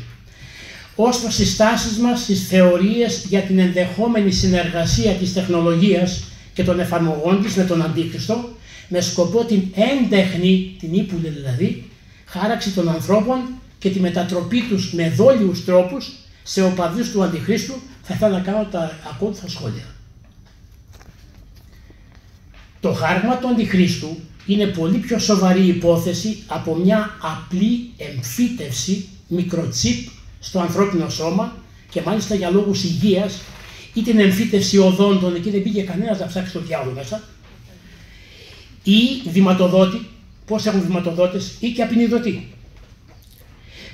ως προς τις στάσεις μας στις θεωρίες για την ενδεχόμενη συνεργασία της τεχνολογίας και των εφαρμογών της με τον Αντίχριστο, με σκοπό την έντεχνη, την ύπουλη δηλαδή, χάραξη των ανθρώπων και τη μετατροπή τους με δόλιους τρόπους σε οπαδούς του Αντιχρίστου, θα ήθελα να κάνω τα ακόλουθα σχόλια. Το χάραγμα του Αντιχρίστου είναι πολύ πιο σοβαρή υπόθεση από μια απλή εμφύτευση μικροτσίπ στο ανθρώπινο σώμα και μάλιστα για λόγους υγείας ή την εμφύτευση οδόντων, εκεί δεν πήγε κανένας να ψάξει το διάολο μέσα, ή βηματοδότη, πώς έχουν βηματοδότες, ή και απεινιδωτή.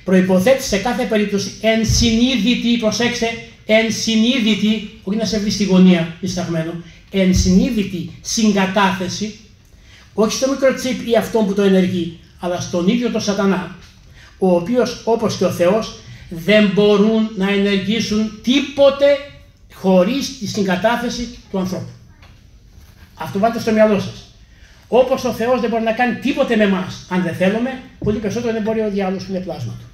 Προϋποθέτει σε κάθε περίπτωση ενσυνείδητη, προσέξτε, ενσυνείδητη, όχι να σε βρει στη γωνία δισταγμένο, ενσυνείδητη συγκατάθεση, όχι στο μικροτσίπ ή αυτόν που το ενεργεί, αλλά στον ίδιο το σατανά, ο οποίος όπως και ο Θεός δεν μπορούν να ενεργήσουν τίποτε χωρίς τη συγκατάθεση του ανθρώπου. Αυτό βάλτε στο μυαλό σας. Όπως ο Θεός δεν μπορεί να κάνει τίποτε με εμάς, αν δεν θέλουμε, πολύ περισσότερο δεν μπορεί ο διάολος που είναι πλάσμα του.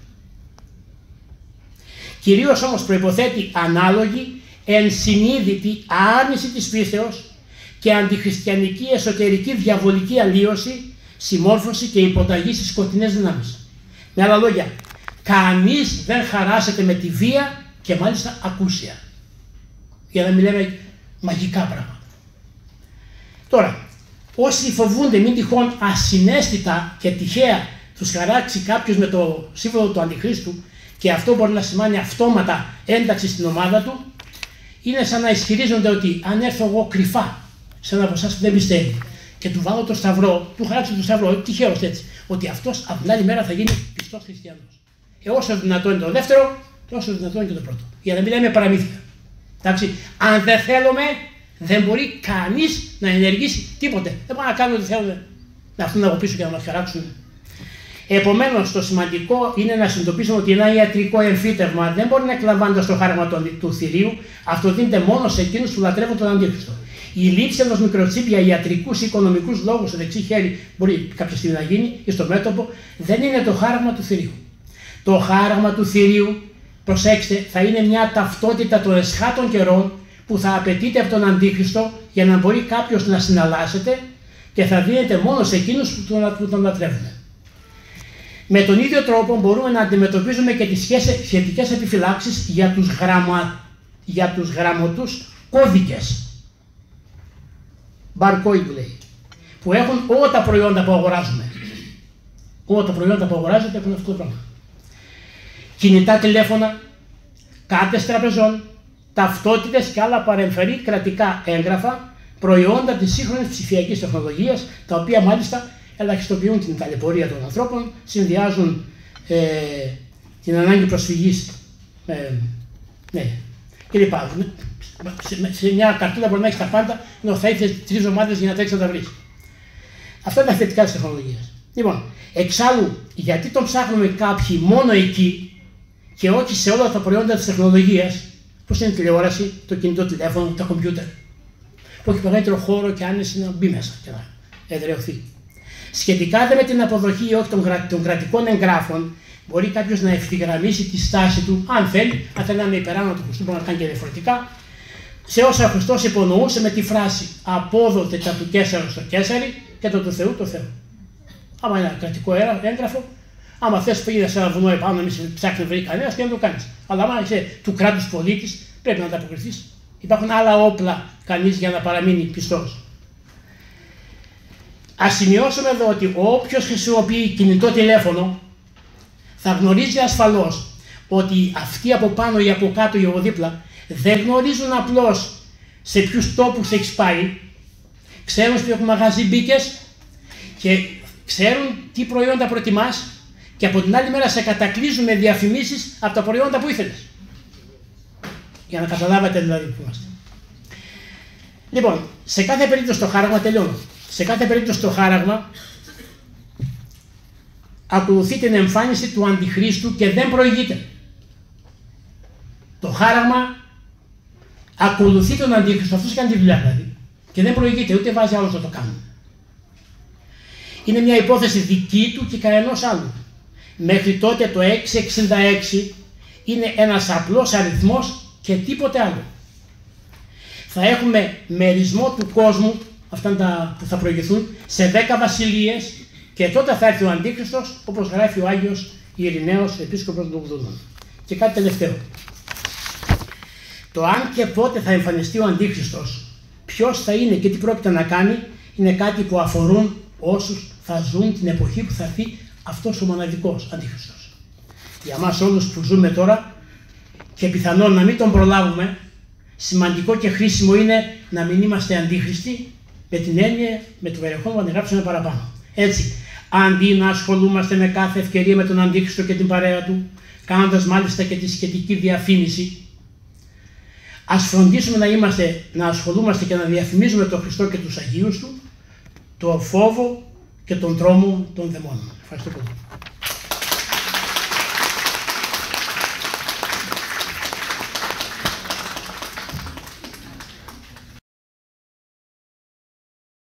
Κυρίως όμως προϋποθέτει ανάλογη, ενσυνείδητη άρνηση της πίστεως και αντιχριστιανική εσωτερική διαβολική αλλίωση, συμμόρφωση και υποταγή στις σκοτεινές δυνάμεις. Με άλλα λόγια, κανείς δεν χαράσεται με τη βία και μάλιστα ακούσια. Για να μην λέμε μαγικά πράγματα. Τώρα, όσοι φοβούνται μην τυχόν ασυναίσθητα και τυχαία τους χαράξει κάποιος με το σύμβολο του Αντιχρίστου και αυτό μπορεί να σημάνει αυτόματα ένταξη στην ομάδα του, είναι σαν να ισχυρίζονται ότι αν έρθω εγώ κρυφά σε ένα από εσάς που δεν πιστεύει και του βάλω το σταυρό, του χαράξω το σταυρό, τυχαίως έτσι, ότι αυτός από την άλλη μέρα θα γίνει πιστός χριστιανός. Όσο δυνατό είναι το δεύτερο, τόσο δυνατό είναι και το πρώτο. Για να μην λέμε παραμύθια. Εντάξει, αν δεν θέλουμε, δεν μπορεί κανείς να ενεργήσει τίποτε. Δεν μπορεί να κάνουμε ό,τι θέλουμε να έρθουν από πίσω και να μας χαράξουν. Επομένως, το σημαντικό είναι να συνειδητοποιήσουμε ότι ένα ιατρικό εμφύτευμα δεν μπορεί να εκλαμβάνεται στο χάραγμα του θηρίου. Αυτό δίνεται μόνο σε εκείνους που λατρεύουν τον Αντίχριστο. Η λήψη ενός μικροτσίπ για ιατρικούς ή οικονομικούς λόγους στο δεξί χέρι μπορεί κάποια στιγμή να γίνει ή στο μέτωπο, δεν είναι το χάραγμα του θηρίου. Το χάραγμα του θηρίου, προσέξτε, θα είναι μια ταυτότητα των εσχάτων καιρών που θα απαιτείται από τον Αντίχριστο για να μπορεί κάποιος να συναλλάσσεται και θα δίνεται μόνο σε εκείνους που τον λατρεύουν. Με τον ίδιο τρόπο μπορούμε να αντιμετωπίζουμε και τις σχετικές επιφυλάξεις για τους γραμμωτούς κώδικες. Barcode λέει, που έχουν όλα τα προϊόντα που αγοράζουμε. Όλα τα προϊόντα που αγοράζονται έχουν αυτό το πράγμα. Κινητά τηλέφωνα, κάρτες τραπεζών, ταυτότητες και άλλα παρεμφερή κρατικά έγγραφα, προϊόντα της σύγχρονης ψηφιακής τεχνολογίας, τα οποία μάλιστα ελαχιστοποιούν την ταλαιπωρία των ανθρώπων, συνδυάζουν την ανάγκη προσφυγής κλπ. Σε μια καρτούλα μπορεί να έχει τα πάντα, ενώ θα ήθελε 3 εβδομάδες για να τρέξει να τα βρει. Αυτά είναι τα θετικά της τεχνολογίας. Λοιπόν, εξάλλου, γιατί τον ψάχνουμε κάποιοι μόνο εκεί και όχι σε όλα τα προϊόντα της τεχνολογίας, όπως είναι η τηλεόραση, το κινητό τηλέφωνο, τα κομπιούτερ, που έχει μεγαλύτερο χώρο και άνεση να μπει μέσα και να εδραιωθεί. Σχετικά με την αποδοχή ή όχι των κρατικών εγγράφων, μπορεί κάποιος να ευθυγραμμίσει τη στάση του, αν θέλει, αν θέλει να είναι υπεράνω του Χριστού, μπορεί να κάνει και διαφορετικά, σε όσα ο Χριστός υπονοούσε με τη φράση «απόδοτε τα του Καίσαρου στο Καίσαρι και το του Θεού το Θεό». Άμα είναι ένα κρατικό έγγραφο, άμα θες πήγαινε σε ένα βουνό επάνω, εμείς ψάχνει να βρει κανένας και να το κάνεις. Αλλά άμα είσαι του κράτους πολίτης, πρέπει να ανταποκριθείς. Υπάρχουν άλλα όπλα κανείς για να παραμείνει πιστός. Ας σημειώσουμε εδώ ότι όποιος χρησιμοποιεί κινητό τηλέφωνο θα γνωρίζει ασφαλώς ότι αυτοί από πάνω ή από κάτω ή από δίπλα δεν γνωρίζουν απλώς σε ποιους τόπους έχεις πάει, ξέρουν στο μαγαζί μπήκες και ξέρουν τι προϊόντα προτιμάς και από την άλλη μέρα σε κατακλείζουν με διαφημίσεις από τα προϊόντα που ήθελες. Για να καταλάβετε δηλαδή που είμαστε. Λοιπόν, σε κάθε περίπτωση το χάραγμα, τελειώνω. Σε κάθε περίπτωση το χάραγμα ακολουθεί την εμφάνιση του Αντιχρίστου και δεν προηγείται. Το χάραγμα ακολουθεί τον Αντίχριστο, αυτός κάνει τη δουλειά δηλαδή, και δεν προηγείται, ούτε βάζει άλλος να το κάνουν. Είναι μια υπόθεση δική του και κανενός άλλου. Μέχρι τότε το 666 είναι ένας απλός αριθμός και τίποτε άλλο. Θα έχουμε μερισμό του κόσμου, αυτά τα που θα προηγηθούν, σε 10 βασιλείες και τότε θα έρθει ο Αντίχριστος, όπως γράφει ο Άγιος Ειρηναίος, επίσκοπος των Ογδούνων. Και κάτι τελευταίο. Το αν και πότε θα εμφανιστεί ο Αντίχριστος, ποιος θα είναι και τι πρόκειται να κάνει, είναι κάτι που αφορούν όσους θα ζουν την εποχή που θα έρθει αυτός ο μοναδικός Αντίχριστος. Για μας όλους που ζούμε τώρα και πιθανόν να μην τον προλάβουμε, σημαντικό και χρήσιμο είναι να μην είμαστε αντίχριστοι με την έννοια, με το περιεχόμενο που γράψουμε παραπάνω. Έτσι, αντί να ασχολούμαστε με κάθε ευκαιρία με τον Αντίχριστο και την παρέα του, κάνοντας μάλιστα και τη σχετική διαφήμιση, ας φροντίσουμε να ασχολούμαστε και να διαφημίζουμε τον Χριστό και τους Αγίους του, το φόβο και τον τρόμο των δαιμόνων. Ευχαριστώ πολύ.